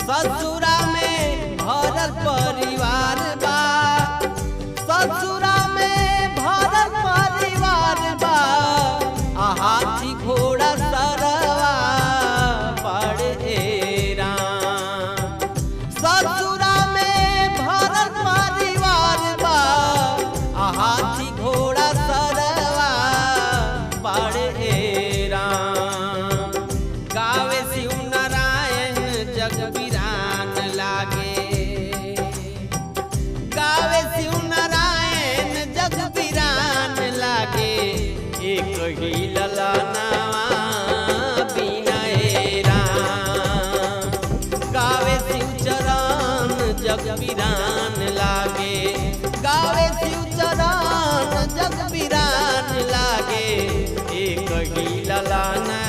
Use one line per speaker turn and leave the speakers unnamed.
ससुरा में भरल परिवार बा, ससुरा में भरल परिवार बा। हाथी घोड़ा सरवा बड़े राम, ससुरा में भरल परिवार बा। हाथी घोड़ा सरवा बड़े राम। गावे शिव नारायण जग वीरान लागे, गावे शिव नारायण जग वीरान लागे। एक ही ललनावा बिना राम, गावे शिव चरण जग वीरान लागे, गावे शिव चरण जग वीरान लागे। एक ही ललना